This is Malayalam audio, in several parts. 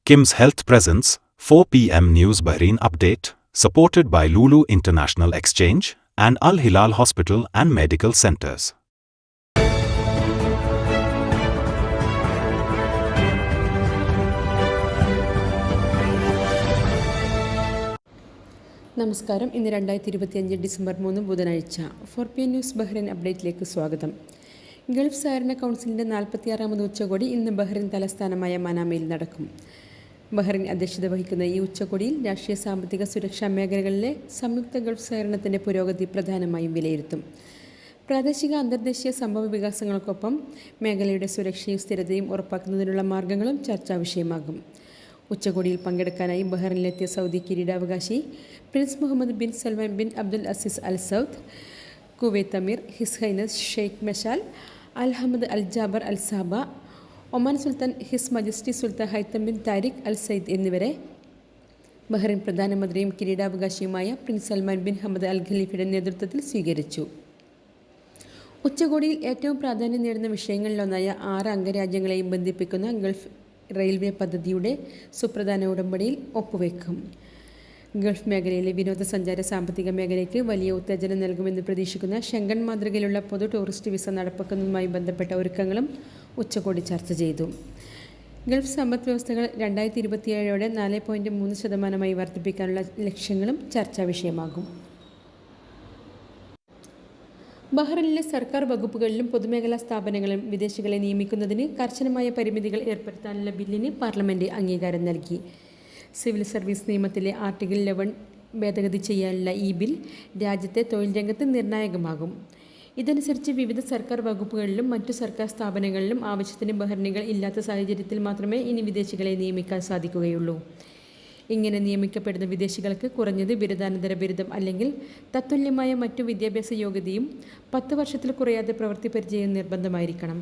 Kim's Health Presence, 4 p.m. News Bahrain Update, supported by Lulu International Exchange and Al Hilal Hospital and Medical Centers. നമസ്കാരം. ഇന്ന് 2025 ഡിസംബർ 3 ബുധനാഴ്ച. 4 p.m. ന്യൂസ് ബഹ്റൈൻ അപ്ഡേറ്റിലേക്ക് സ്വാഗതം. ഗൾഫ് സഹകരണ കൗൺസിലിൻ്റെ 46ാമത് ഉച്ചകോടി ഇന്ന് ബഹ്റൈൻ തലസ്ഥാനമായ മനാമയിൽ നടക്കും. ബഹ്റൈൻ അധ്യക്ഷത വഹിക്കുന്ന ഈ ഉച്ചകോടിയിൽ രാഷ്ട്രീയ, സാമ്പത്തിക, സുരക്ഷാ മേഖലകളിലെ സംയുക്ത ഗൾഫ് സഹകരണത്തിൻ്റെ പുരോഗതി പ്രധാനമായും വിലയിരുത്തും. പ്രാദേശിക, അന്തർദേശീയ സംഭവ വികാസങ്ങൾക്കൊപ്പം മേഖലയുടെ സുരക്ഷയും സ്ഥിരതയും ഉറപ്പാക്കുന്നതിനുള്ള മാർഗങ്ങളും ചർച്ചാ വിഷയമാകും. ഉച്ചകോടിയിൽ പങ്കെടുക്കാനായി ബഹ്റൈനിലെത്തിയ സൗദി കിരീടാവകാശി Prince Mohammed bin Salman bin Abdul Aziz Al Saud, Kuwait Amir His Highness Sheikh Mishal Al Hamad Al Jaber Al Sabah, Oman Sultan His Majesty Sultan Haitham bin Tariq Al Said എന്നിവരെ ബഹ്റൈൻ പ്രധാനമന്ത്രിയും കിരീടാവകാശിയുമായ Prince Salman bin Hamad Al ഖലീഫയുടെ നേതൃത്വത്തിൽ സ്വീകരിച്ചു. ഉച്ചകോടിയിൽ ഏറ്റവും പ്രാധാന്യം നേടുന്ന വിഷയങ്ങളിലൊന്നായ 6 അംഗരാജ്യങ്ങളെയും ബന്ധിപ്പിക്കുന്ന ഗൾഫ് റെയിൽവേ പദ്ധതിയുടെ സുപ്രധാന ഉടമ്പടിയിൽ ഒപ്പുവെക്കും. ഗൾഫ് മേഖലയിലെ വിനോദസഞ്ചാര സാമ്പത്തിക മേഖലയ്ക്ക് വലിയ ഉത്തേജനം നൽകുമെന്ന് പ്രതീക്ഷിക്കുന്ന ഷെങ്കൻ മാതൃകയിലുള്ള പൊതു ടൂറിസ്റ്റ് വിസ നടപ്പാക്കുന്നതുമായി ബന്ധപ്പെട്ട ഒരുക്കങ്ങളും ഉച്ചകോടി ചർച്ച ചെയ്തു. ഗൾഫ് സമ്പദ് വ്യവസ്ഥകൾ 2027 4.3% വർദ്ധിപ്പിക്കാനുള്ള ലക്ഷ്യങ്ങളും ചർച്ചാ വിഷയമാകും. ബഹ്റൈനിലെ സർക്കാർ വകുപ്പുകളിലും പൊതുമേഖലാ സ്ഥാപനങ്ങളിലും വിദേശികളെ നിയമിക്കുന്നതിന് കർശനമായ പരിമിതികൾ ഏർപ്പെടുത്താനുള്ള ബില്ലിന് പാർലമെൻറ്റ് അംഗീകാരം നൽകി. സിവിൽ സർവീസ് നിയമത്തിലെ ആർട്ടിക്കിൾ 11 ഭേദഗതി ചെയ്യാനുള്ള ഈ ബിൽ രാജ്യത്തെ തൊഴിൽ രംഗത്ത് നിർണായകമാകും. ഇതനുസരിച്ച് വിവിധ സർക്കാർ വകുപ്പുകളിലും മറ്റു സർക്കാർ സ്ഥാപനങ്ങളിലും ആവശ്യത്തിന് ബഹ്റൈനികൾ ഇല്ലാത്ത സാഹചര്യത്തിൽ മാത്രമേ ഇനി വിദേശികളെ നിയമിക്കാൻ സാധിക്കുകയുള്ളൂ. ഇങ്ങനെ നിയമിക്കപ്പെടുന്ന വിദേശികൾക്ക് കുറഞ്ഞത് ബിരുദാനന്തര ബിരുദം അല്ലെങ്കിൽ തത്തുല്യമായ മറ്റു വിദ്യാഭ്യാസ യോഗ്യതയും 10 വർഷത്തിൽ കുറയാതെ പ്രവൃത്തി പരിചയം നിർബന്ധമായിരിക്കണം.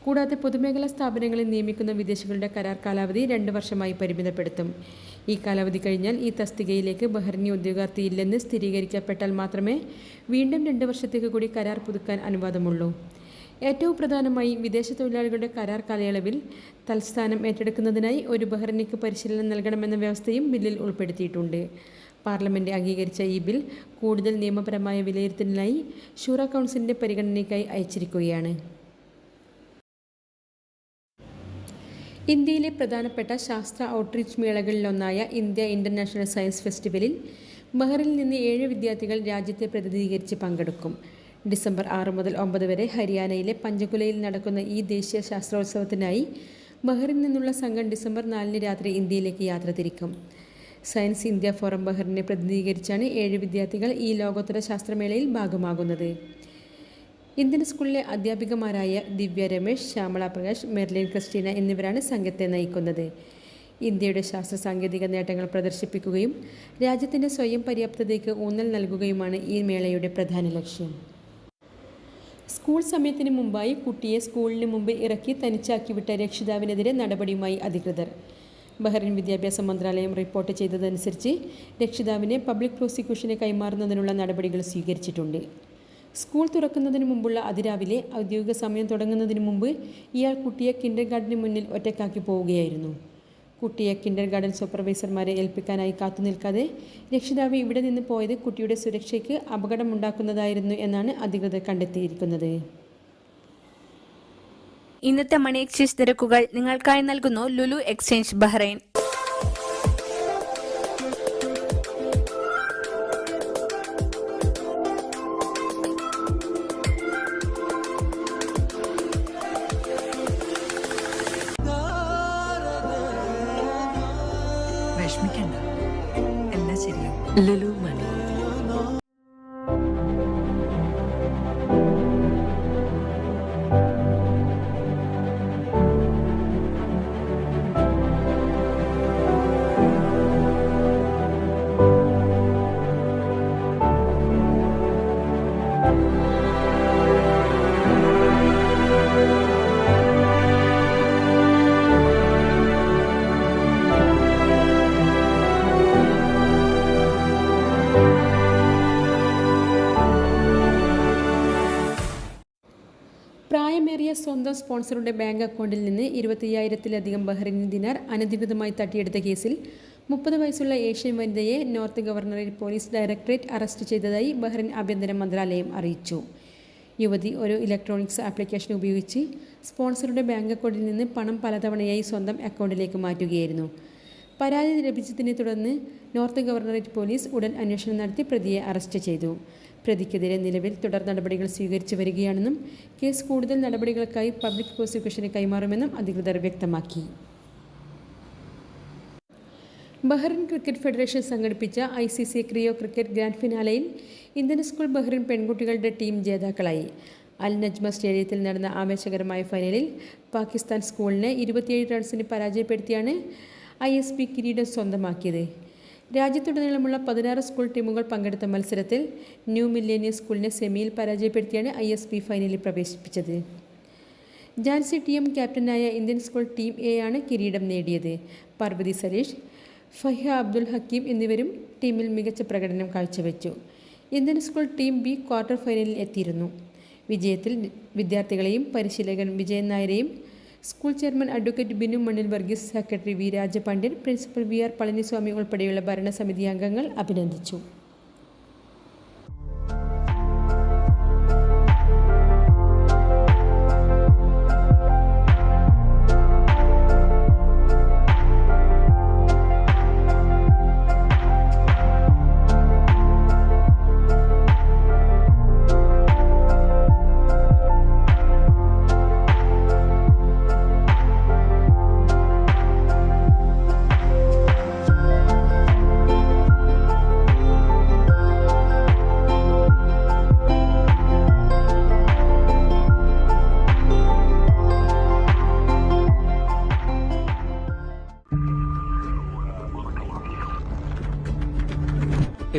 കൂടാതെ പൊതുമേഖലാ സ്ഥാപനങ്ങളിൽ നിയമിക്കുന്ന വിദേശികളുടെ കരാർ കാലാവധി 2 വർഷമായി പരിമിതപ്പെടുത്തും. ഈ കാലാവധി കഴിഞ്ഞാൽ ഈ തസ്തികയിലേക്ക് ബഹ്റൈനി ഉദ്യോഗാർത്ഥിയില്ലെന്ന് സ്ഥിരീകരിക്കപ്പെട്ടാൽ മാത്രമേ വീണ്ടും 2 വർഷത്തേക്ക് കൂടി കരാർ പുതുക്കാൻ അനുവാദമുള്ളൂ. ഏറ്റവും പ്രധാനമായി വിദേശ തൊഴിലാളികളുടെ കരാർ കാലയളവിൽ തൽസ്ഥാനം ഏറ്റെടുക്കുന്നതിനായി ഒരു ബഹ്റൈനിക്ക് പരിശീലനം നൽകണമെന്ന വ്യവസ്ഥയും ബില്ലിൽ ഉൾപ്പെടുത്തിയിട്ടുണ്ട്. പാർലമെൻറ്റ് അംഗീകരിച്ച ഈ ബിൽ കൂടുതൽ നിയമപരമായ വിലയിരുത്തലിനായി ഷൂറ കൗൺസിലിൻ്റെ പരിഗണനയ്ക്കായി അയച്ചിരിക്കുകയാണ്. ഇന്ത്യയിലെ പ്രധാനപ്പെട്ട ശാസ്ത്ര ഔട്ട്റീച്ച് മേളകളിലൊന്നായ ഇന്ത്യ ഇൻ്റർനാഷണൽ സയൻസ് ഫെസ്റ്റിവലിൽ ബഹ്റൈനിൽ നിന്ന് 7 വിദ്യാർത്ഥികൾ രാജ്യത്തെ പ്രതിനിധീകരിച്ച് പങ്കെടുക്കും. ഡിസംബർ 6 മുതൽ 9 വരെ ഹരിയാനയിലെ പഞ്ചകുലയിൽ നടക്കുന്ന ഈ ദേശീയ ശാസ്ത്രോത്സവത്തിനായി ബഹ്റൈനിൽ നിന്നുള്ള സംഘം ഡിസംബർ 4 രാത്രി ഇന്ത്യയിലേക്ക് യാത്ര തിരിക്കും. സയൻസ് ഇന്ത്യ ഫോറം ബഹ്റൈനെ പ്രതിനിധീകരിച്ചാണ് 7 വിദ്യാർത്ഥികൾ ഈ ലോകോത്തര ശാസ്ത്രമേളയിൽ ഭാഗമാകുന്നത്. ഇന്ത്യൻ സ്കൂളിലെ അധ്യാപികമാരായ ദിവ്യ രമേശ്, ശ്യാമള പ്രകാശ്, മെർലിൻ ക്രിസ്റ്റീന എന്നിവരാണ് സംഘത്തെ നയിക്കുന്നത്. ഇന്ത്യയുടെ ശാസ്ത്ര സാങ്കേതിക നേട്ടങ്ങൾ പ്രദർശിപ്പിക്കുകയും രാജ്യത്തിൻ്റെ സ്വയം പര്യാപ്തതയ്ക്ക് ഊന്നൽ നൽകുകയുമാണ് ഈ മേളയുടെ പ്രധാന ലക്ഷ്യം. സ്കൂൾ സമയത്തിന് മുമ്പായി കുട്ടിയെ സ്കൂളിന് മുമ്പ് ഇറക്കി തനിച്ചാക്കി വിട്ട രക്ഷിതാവിനെതിരെ നടപടിയുമായി അധികൃതർ. ബഹ്റൈൻ വിദ്യാഭ്യാസ മന്ത്രാലയം റിപ്പോർട്ട് ചെയ്തതനുസരിച്ച് രക്ഷിതാവിനെ പബ്ലിക് പ്രോസിക്യൂഷന് കൈമാറുന്നതിനുള്ള നടപടികൾ സ്വീകരിച്ചിട്ടുണ്ട്. സ്കൂൾ തുറക്കുന്നതിന് മുമ്പുള്ള അതിരാവിലെ ഔദ്യോഗിക സമയം തുടങ്ങുന്നതിന് മുമ്പ് ഇയാൾ കുട്ടിയെ കിൻഡർഗാർട്ടന് മുന്നിൽ ഒറ്റയ്ക്കാക്കി പോവുകയായിരുന്നു. കുട്ടിയെ കിൻഡർഗാർട്ടൻ സൂപ്പർവൈസർമാരെ ഏൽപ്പിക്കാനായി കാത്തുനിൽക്കാതെ രക്ഷിതാവ് ഇവിടെ നിന്ന് പോയത് കുട്ടിയുടെ സുരക്ഷയ്ക്ക് അപകടമുണ്ടാക്കുന്നതായിരുന്നു എന്നാണ് അധികൃതർ കണ്ടെത്തിയിരിക്കുന്നത്. ഇന്നത്തെ മണി എക്സ്ചേഞ്ച് നിരക്കുകൾ നിങ്ങൾക്കായി നൽകുന്നു ലുലു എക്സ്ചേഞ്ച് ബഹ്റൈൻ. വിഷമിക്കണ്ട, എല്ലാം ശരിയാവും. ലുലു മണി. സ്വന്തം സ്പോൺസറുടെ ബാങ്ക് അക്കൗണ്ടിൽ നിന്ന് 25,000-ലധികം ബഹ്റൈൻ ദിനാർ അനധികൃതമായി തട്ടിയെടുത്ത കേസിൽ 30 വയസ്സുള്ള ഏഷ്യൻ വനിതയെ North Governorate Police Directorate arrest ചെയ്തതായി ബഹ്റൈൻ ആഭ്യന്തര മന്ത്രാലയം അറിയിച്ചു. യുവതി ഒരു ഇലക്ട്രോണിക്സ് ആപ്ലിക്കേഷൻ ഉപയോഗിച്ച് സ്പോൺസറുടെ ബാങ്ക് അക്കൗണ്ടിൽ നിന്ന് പണം പലതവണയായി സ്വന്തം അക്കൗണ്ടിലേക്ക് മാറ്റുകയായിരുന്നു. പരാതി ലഭിച്ചതിനെ തുടർന്ന് നോർത്ത് ഗവർണറേറ്റ് പോലീസ് ഉടൻ അന്വേഷണം നടത്തി പ്രതിയെ അറസ്റ്റ് ചെയ്തു. പ്രതിക്കെതിരെ നിലവിൽ തുടർ നടപടികൾ സ്വീകരിച്ചു വരികയാണെന്നും കേസ് കൂടുതൽ നടപടികൾക്കായി പബ്ലിക് പ്രോസിക്യൂഷന് കൈമാറുമെന്നും അധികൃതർ വ്യക്തമാക്കി. ബഹ്റൈൻ ക്രിക്കറ്റ് ഫെഡറേഷൻ സംഘടിപ്പിച്ച ICC ക്രിയോ ക്രിക്കറ്റ് ഗ്രാൻഡ് ഫിനാലയിൽ ഇന്ത്യൻ സ്കൂൾ ബഹ്റൈൻ പെൺകുട്ടികളുടെ ടീം ജേതാക്കളായി. അൽ നജ്മ സ്റ്റേഡിയത്തിൽ നടന്ന ആവേശകരമായ ഫൈനലിൽ പാകിസ്ഥാൻ സ്കൂളിനെ 27 റൺസിന് പരാജയപ്പെടുത്തിയാണ് ISB കിരീടം സ്വന്തമാക്കിയത്. രാജ്യത്തുടനീളമുള്ള 16 സ്കൂൾ ടീമുകൾ പങ്കെടുത്ത മത്സരത്തിൽ ന്യൂ മില്ലേനിയം സ്കൂളിനെ സെമിയിൽ പരാജയപ്പെടുത്തിയാണ് ISB ഫൈനലിൽ പ്രവേശിപ്പിച്ചത്. ജാൻസി TM ക്യാപ്റ്റനായ ഇന്ത്യൻ സ്കൂൾ ടീം A ആണ് കിരീടം നേടിയത്. പാർവതി സരീഷ്, ഫഹിയ അബ്ദുൽ ഹക്കീം എന്നിവരും ടീമിൽ മികച്ച പ്രകടനം കാഴ്ചവെച്ചു. Indian school team B quarter ഫൈനലിൽ എത്തിയിരുന്നു. വിജയത്തിൽ വിദ്യാർത്ഥികളെയും പരിശീലകൻ വിജയൻ നായരെയും school chairman advocate Binu Mannil Varghese, secretary V Rajapandian, principal VR Palaniswami ഉൾപ്പെടെയുള്ള ഭരണസമിതി അംഗങ്ങൾ അഭിനന്ദിച്ചു.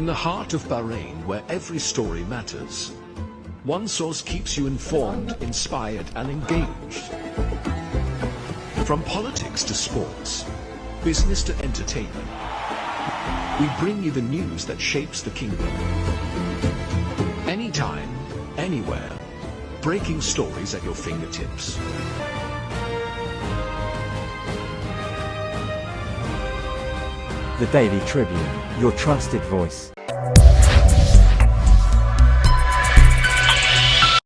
In the heart of Bahrain, where every story matters, one source keeps you informed, inspired, and engaged. From politics to sports, business to entertainment, we bring you the news that shapes the kingdom. Anytime, anywhere, breaking stories at your fingertips. The Daily Tribune, your trusted voice.